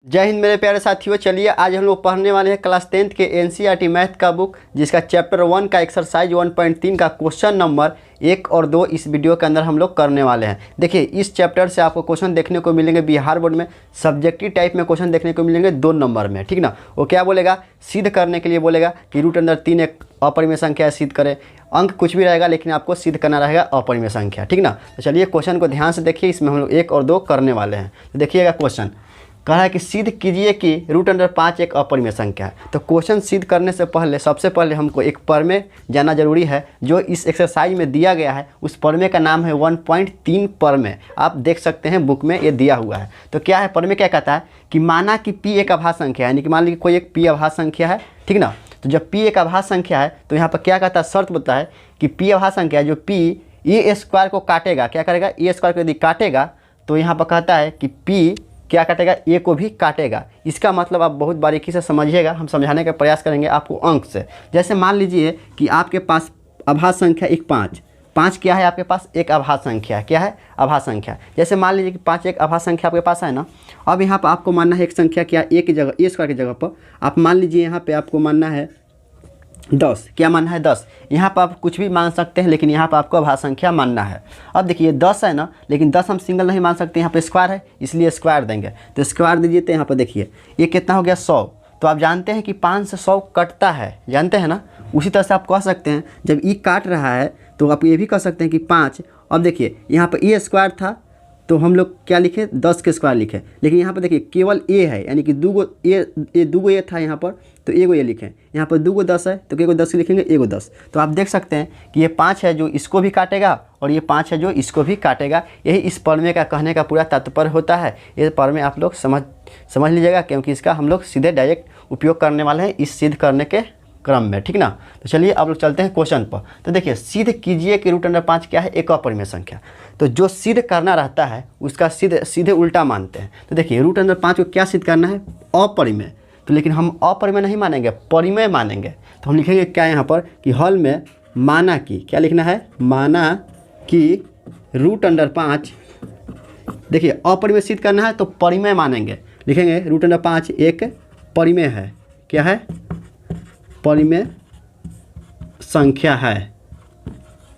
जय हिंद मेरे प्यारे साथियों। चलिए आज हम लोग पढ़ने वाले हैं क्लास 10th के एनसीईआरटी मैथ का बुक, जिसका चैप्टर 1 का एक्सरसाइज 1.3 का क्वेश्चन नंबर 1 और 2 इस वीडियो के अंदर हम लोग करने वाले हैं। देखिए इस चैप्टर से आपको क्वेश्चन देखने को मिलेंगे बिहार बोर्ड में, सब्जेक्टिव टाइप में क्वेश्चन देखने को मिलेंगे 2 नंबर में, ठीक ना। वो क्या बोलेगा, सिद्ध करने के लिए बोलेगा कि √3 एक अपरिमेय संख्या है, सिद्ध करें। अंक कुछ भी रहेगा लेकिन आपको सिद्ध करना रहेगा अपरिमेय संख्या, ठीक ना। तो चलिए क्वेश्चन को ध्यान से देखिए, इसमें हम लोग 1 और 2 करने वाले हैं। तो देखिएगा क्वेश्चन कह रहा है कि सिद्ध कीजिए कि √5 एक अपरिमेय संख्या है। तो क्वेश्चन सिद्ध करने से पहले सबसे पहले हमको एक प्रमेय जानना जरूरी है जो इस एक्सरसाइज में दिया गया है। उस प्रमेय का नाम है 1.3 प्रमेय। आप देख सकते हैं बुक में ये दिया हुआ है। तो क्या है प्रमेय, क्या कहता है कि माना कि P एक अभाज्य संख्या है, यानी कि मान लीजिए कोई एक P अभाज्य संख्या है, ठीक ना। तो जब P एक अभाज्य संख्या है तो यहाँ पर क्या कहता है, शर्त बोलता है कि P अभाज्य संख्या जो P a² को काटेगा, क्या करेगा, a² को यदि काटेगा तो यहाँ पर कहता है कि P क्या काटेगा, ए को भी काटेगा। इसका मतलब आप बहुत बारीकी से समझिएगा, हम समझाने का प्रयास करेंगे आपको अंक से। जैसे मान लीजिए कि आपके पास अभाज्य संख्या एक 5 क्या है, आपके पास एक अभाज्य संख्या, क्या है, अभाज्य संख्या। जैसे मान लीजिए कि 5 एक अभाज्य संख्या आपके पास है ना। अब यहाँ पर आपको मानना है एक संख्या क्या, ए की जगह a² की जगह पर आप मान लीजिए यहाँ पर आपको मानना है 10। क्या मानना है, 10। यहाँ पर आप कुछ भी मान सकते हैं लेकिन यहाँ पर आपको अभाज्य संख्या मानना है। अब देखिए 10 है ना, लेकिन 10 हम सिंगल नहीं मान सकते, यहाँ पे स्क्वायर है इसलिए स्क्वायर देंगे। तो स्क्वायर दीजिए, तो यहाँ पर देखिए ये कितना हो गया, 100। तो आप जानते हैं कि 5 से 100 कटता है, जानते हैं ना। उसी तरह से आप कह सकते हैं जब ई काट रहा है तो आप ये भी कह सकते हैं कि 5। अब देखिए यहाँ पर a² था तो हम लोग क्या लिखे, 10 के स्क्वायर लिखे। लेकिन यहाँ पर देखिए केवल a है, यानी कि दूगो a था यहाँ पर, तो एगो ये लिखें। यहाँ पर दूगो 10 है तो एगो 10 लिखेंगे, एगो 10। तो आप देख सकते हैं कि ये 5 है जो इसको भी काटेगा और ये 5 है जो इसको भी काटेगा। यही इस प्रमेय का कहने का पूरा तात्पर्य होता है। ये प्रमेय आप लोग समझ लीजिएगा, क्योंकि इसका हम लोग सीधे डायरेक्ट उपयोग करने वाले हैं इस सिद्ध करने के क्रम में, ठीक ना। तो चलिए अब लोग चलते हैं क्वेश्चन पर। तो देखिए सिद्ध कीजिए कि √5 क्या है, एक अपरिमेय संख्या। तो जो सिद्ध करना रहता है उसका सीधे उल्टा मानते हैं। तो देखिए √5 को क्या सिद्ध करना है, अपरिमेय। तो लेकिन हम अपरिमेय नहीं मानेंगे, परिमेय मानेंगे। तो हम लिखेंगे क्या यहाँ पर कि हल में माना कि, क्या लिखना है, माना कि √5, देखिए अपरिमेय सिद्ध करना है तो परिमेय मानेंगे, लिखेंगे √5 एक परिमेय है, क्या है, परिमेय संख्या है।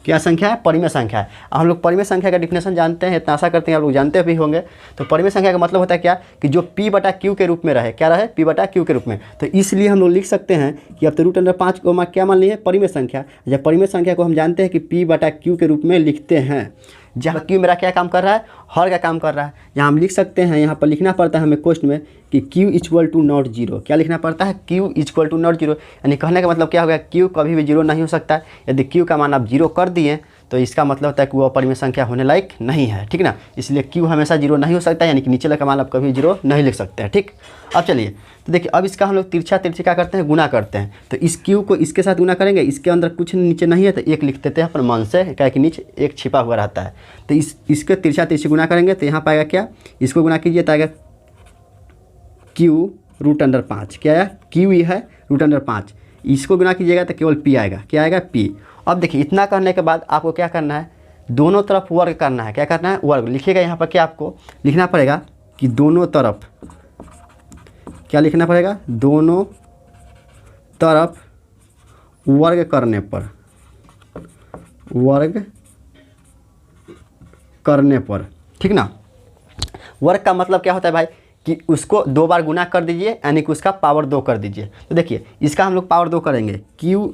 क्या संख्या है, परिमेय संख्या है। हम लोग परिमेय संख्या का डिफिनेशन जानते हैं, इतना आशा करते हैं आप लोग जानते भी होंगे। तो परिमेय संख्या का मतलब होता है क्या, कि जो P/Q के रूप में रहे, क्या रहे, P/Q के रूप में। तो इसलिए हम लोग लिख सकते हैं कि अब तो √5 को क्या मान लिए, परिमेय संख्या। जब परिमेय संख्या को हम जानते हैं कि P/Q के रूप में लिखते हैं। जहाँ Q मेरा क्या काम कर रहा है, हर का काम कर रहा है। यहाँ हम लिख सकते हैं, यहाँ पर लिखना पड़ता है हमें क्वेश्चन में कि Q = not 0। क्या लिखना पड़ता है, Q = not 0। यानी कहने का मतलब क्या हो गया, Q कभी भी 0 नहीं हो सकता है। यदि Q का मान आप 0 कर दिए तो इसका मतलब होता है कि वो अपरिमेय संख्या होने लायक नहीं है, ठीक ना। इसलिए Q हमेशा 0 नहीं हो सकता है, यानी कि नीचे का मान आप कभी 0 नहीं लिख सकते हैं, ठीक। अब चलिए तो देखिए अब इसका हम लोग तिरछा क्या करते हैं, गुना करते हैं। तो इस Q को इसके साथ गुना करेंगे, इसके अंदर कुछ नीचे नहीं है तो 1 लिख देते हैं अपन मन से, क्या कि नीचे 1 छिपा हुआ रहता है। तो इसके तिरछा गुना करेंगे तो यहाँ पाएगा क्या, इसको गुना कीजिए तो आएगा Q √5, क्या है, Q ही है √5। इसको गुना कीजिएगा तो केवल P आएगा, क्या आएगा, P। अब देखिए इतना करने के बाद आपको क्या करना है, दोनों तरफ वर्ग करना है। क्या करना है, वर्ग लिखिएगा। यहाँ पर क्या आपको लिखना पड़ेगा कि दोनों तरफ, क्या लिखना पड़ेगा, दोनों तरफ वर्ग करने पर, वर्ग करने पर, ठीक ना। वर्ग का मतलब क्या होता है भाई, कि उसको 2 बार गुना कर दीजिए, यानी कि उसका पावर 2 कर दीजिए। तो देखिए इसका हम लोग पावर 2 करेंगे, Q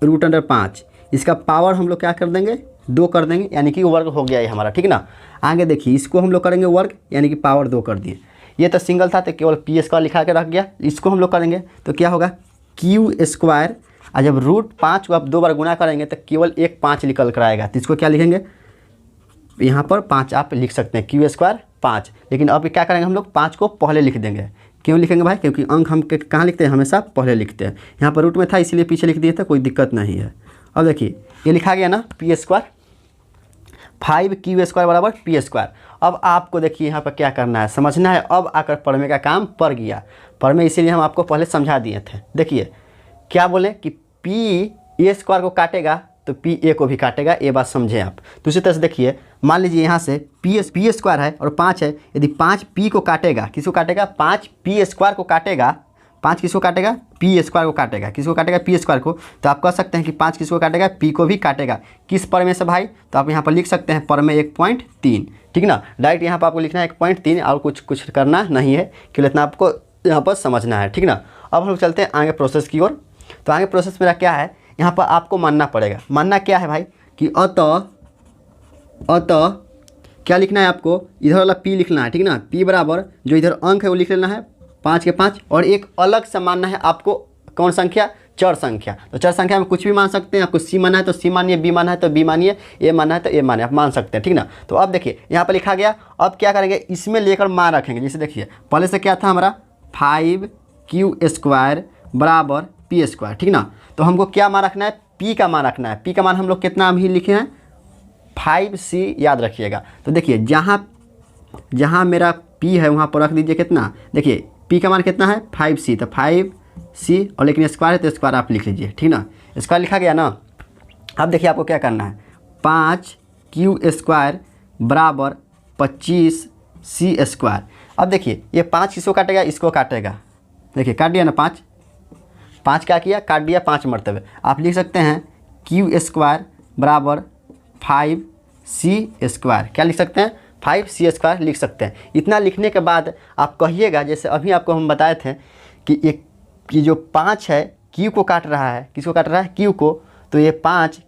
√5, इसका पावर हम लोग क्या कर देंगे, 2 कर देंगे, यानी कि वर्ग हो गया ये हमारा, ठीक ना। आगे देखिए इसको हम लोग करेंगे वर्ग, यानी कि पावर 2 कर दिए। ये तो सिंगल था तो केवल P² लिखा के रख गया। इसको हम लोग करेंगे तो क्या होगा, Q²। और जब √5 को आप 2 बार गुना करेंगे तो केवल एक 5 निकल कर आएगा। तो इसको क्या लिखेंगे, यहाँ पर 5 आप लिख सकते हैं, Q² 5। लेकिन अब क्या करेंगे, हम लोग 5 को पहले लिख देंगे। क्यों लिखेंगे भाई, क्योंकि अंक हम कहाँ लिखते हैं, हमेशा पहले लिखते हैं। यहाँ पर रूट में था इसलिए पीछे लिख दिए थे, कोई दिक्कत नहीं है। अब देखिए ये लिखा गया ना, P² 5Q² = P²। अब आपको देखिए यहाँ पर क्या करना है, समझना है। अब आकर प्रमेय का काम पड़ गया। प्रमेय इसीलिए हम आपको पहले समझा दिए थे। देखिए क्या बोले कि P a² को काटेगा तो पी ए को भी काटेगा, ये बात समझें आप। दूसरी तरह से देखिए, मान लीजिए यहाँ से पी स्क्वायर है और 5 है, यदि 5 पी को काटेगा, किसको काटेगा, 5 पी स्क्वायर को काटेगा, 5 किसको काटेगा, पी स्क्वायर को काटेगा, किसको काटेगा, पी स्क्वायर को। तो आप कह सकते हैं कि 5 किसको काटेगा, पी को भी काटेगा। किस पर में से भाई, तो आप यहाँ पर लिख सकते हैं पर में 1.3, ठीक ना। डायरेक्ट यहाँ पर आपको लिखना है 1.3 और कुछ करना नहीं है, केवल इतना आपको यहाँ पर समझना है, ठीक ना। अब हम लोग चलते हैं आगे प्रोसेस की ओर। तो आगे प्रोसेस मेरा क्या है, यहाँ पर आपको मानना पड़ेगा। मानना क्या है भाई कि अतः क्या लिखना है आपको, इधर वाला पी लिखना है, ठीक ना। पी बराबर जो इधर अंक है वो लिख लेना है 5 के 5, और एक अलग से मानना है आपको कौन संख्या, चर संख्या। तो चर संख्या में कुछ भी मान सकते हैं, आपको सी मानना है तो सी मानिए, बी मानना है तो बी मानिए, ए मानना है तो ए मानिए, आप मान सकते हैं, ठीक ना। तो अब देखिए यहाँ पर लिखा गया, अब क्या करेंगे, इसमें लेकर मान रखेंगे। जैसे देखिए पहले से क्या था हमारा 5q² बराबर पी स्क्वायर, ठीक ना। तो हमको क्या मान रखना है, पी का मान रखना है। पी का मान हम लोग कितना अभी लिखे हैं, 5c, याद रखिएगा। तो देखिए जहाँ मेरा पी है वहाँ पर रख दीजिए कितना, देखिए पी का मान कितना है 5c, तो 5c, और लेकिन स्क्वायर है तो स्क्वायर आप लिख लीजिए, ठीक ना। स्क्वायर लिखा गया ना। अब देखिए आपको क्या करना है, 5q² बराबर 25c²। अब देखिए ये 5 किसको काटेगा, इसको काटेगा, देखिए काट दिया ना, 5 क्या किया, काट दिया 5 मरतबे। आप लिख सकते हैं q² बराबर 5c², क्या लिख सकते हैं, 5c² लिख सकते हैं। इतना लिखने के बाद आप कहिएगा, जैसे अभी आपको हम बताए थे कि जो 5 है q को काट रहा है, किसको काट रहा है, q को, तो ये 5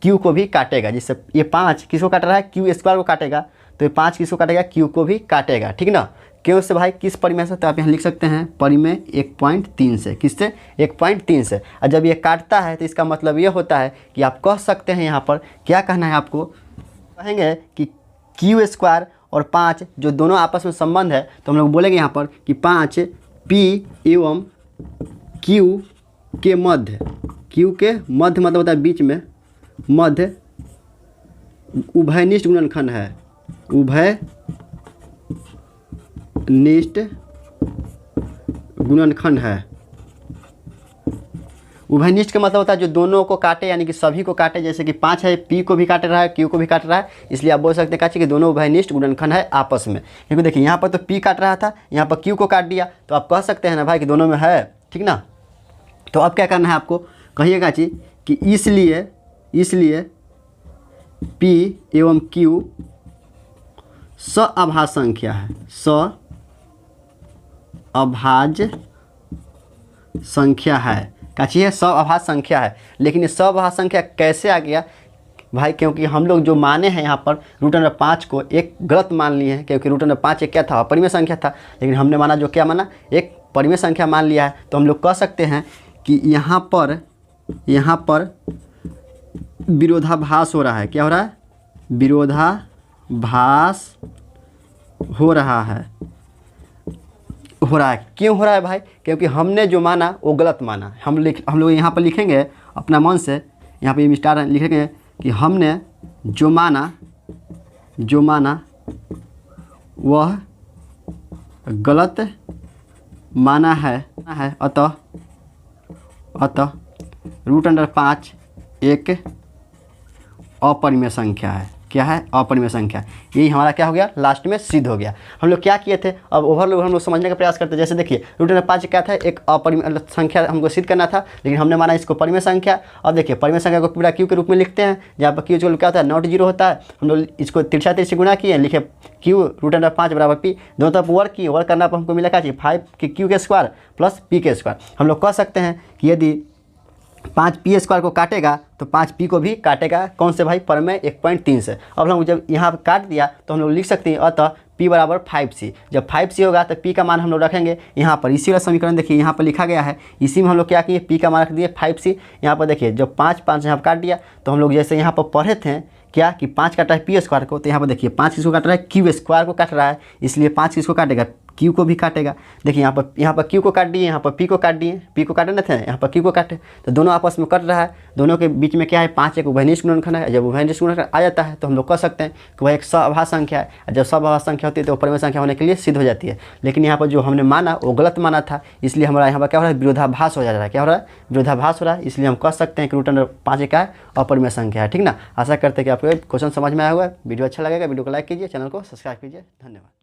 q को भी काटेगा। जिससे ये 5 किसको काट रहा है, q² को काटेगा, तो ये 5 किसको काटेगा, q को भी काटेगा, ठीक ना। क्यों से भाई, किस परिमेय से, तो आप यहाँ लिख सकते हैं परिमेय 1.3 से, किससे, 1.3 से। और जब ये काटता है तो इसका मतलब ये होता है कि आप कह सकते हैं, यहाँ पर क्या कहना है आपको, कहेंगे कि q² और 5 जो दोनों आपस में संबंध है, तो हम लोग बोलेंगे यहाँ पर कि 5 p एवं q के मध्य, q के मध्य मतलब होता है बीच में, मध्य उभयनिष्ठ गुणनखंड है, उभयनिष्ठ गुणनखंड है। उभयनिष्ठ का मतलब होता है जो दोनों को काटे, यानी कि सभी को काटे। जैसे कि 5 है, पी को भी काट रहा है, क्यू को भी काट रहा है, इसलिए आप बोल सकते हैं कि दोनों उभयनिष्ठ गुणनखंड है आपस में। क्योंकि देखिए यहाँ पर तो पी काट रहा था, यहाँ पर क्यू को काट दिया, तो आप कह सकते हैं ना भाई कि दोनों में है, ठीक ना। तो अब क्या करना है आपको, कहिएगा जी कि इसलिए पी एवं क्यू सअभाज्य संख्या है, सअभाज्य संख्या है। क्या चीज़ है, सअभाज्य संख्या है। लेकिन ये सअभाज्य संख्या कैसे आ गया भाई, क्योंकि हम लोग जो माने हैं यहाँ पर √5 को एक गलत मान लिए हैं, क्योंकि √5 एक क्या था, अपरिमेय संख्या था। लेकिन हमने माना जो क्या माना, एक परिमेय संख्या मान लिया है। तो हम लोग कह सकते हैं कि यहाँ पर विरोधाभास हो रहा है। क्या हो रहा है, विरोधाभास हो रहा है। क्यों हो रहा है भाई, क्योंकि हमने जो माना वो गलत माना। हम लोग यहाँ पर लिखेंगे अपना मन से, यहाँ पे स्टार लिखेंगे कि हमने जो माना वह गलत माना है, अतः √5 एक अपरिमेय संख्या है। क्या है, अपरिमेय संख्या। यही हमारा क्या हो गया, लास्ट में सिद्ध हो गया। हम लोग क्या किए थे, अब ओवरलोड हम लोग समझने का प्रयास करते हैं। जैसे देखिए √5 क्या था, एक अपरिमेय संख्या हमको सिद्ध करना था, लेकिन हमने माना इसको परिमेय संख्या। अब देखिए परिमेय संख्या को पूरा क्यू के रूप में लिखते हैं, जहाँ पर क्यू जो क्या होता है, नॉट जीरो होता है। हम लोग इसको तिरछा से गुणा किए, लिखे क्यू √5 बराबर पी, दोनों तरफ वर्क किए, वर्क करना पर हमको मिला क्या चाहिए, 5 के क्यू के स्क्वायर प्लस पी के स्क्वायर। हम लोग कह सकते हैं कि यदि 5 p² को काटेगा तो 5 p को भी काटेगा। कौन से भाई, परिमेय 1.3 से। अब हम जब यहाँ पर काट दिया तो हम लोग लिख सकते हैं अतः p बराबर 5c। जब 5c होगा तो p का मान हम लोग रखेंगे यहाँ पर। इसी वाला समीकरण देखिए यहाँ पर लिखा गया है, इसी में हम लोग क्या किए, p का मान रख दिए 5c। यहाँ पर देखिए जब 5 यहाँ पर काट दिया तो हम लोग जैसे यहाँ पर पढ़े थे क्या कि 5 काटा है पी स्क्वायर को, तो यहाँ पर देखिए 5 किसको काट रहा है, क्यू स्क्वायर को काट रहा है, इसलिए 5 किसको काटेगा, क्यू को भी काटेगा। देखिए यहाँ पर क्यू को काट दिए, यहाँ पर पी को काट दिए, पी को काटे ना थे, यहाँ पर क्यू को काटे, तो दोनों आपस में कट रहा है, दोनों के बीच में क्या है 5 एक उभयनिष्ठ गुणनखंड है। जब उभयनिष्ठ गुणनखंड आ जाता है तो हम लोग कह सकते हैं कि वह एक सभाज्य संख्या है, और जब सभाज्य संख्या होती है तो परिमेय संख्या होने के लिए सिद्ध हो जाती है। लेकिन यहाँ पर जो हमने माना वो गलत माना था, इसलिए हमारा यहाँ पर क्या हो रहा है, विरोधाभास हो जा रहा है। क्या हो रहा है, विरोधाभास हो रहा है, इसलिए हम कह सकते हैं कि रूट अंडर 5 क्या है, अपरिमेय संख्या है। ठीक ना, आशा करते हैं कि आपको क्वेश्चन समझ में आया होगा। वीडियो अच्छा लगेगा, वीडियो को लाइक कीजिए, चैनल को सब्सक्राइब कीजिए। धन्यवाद।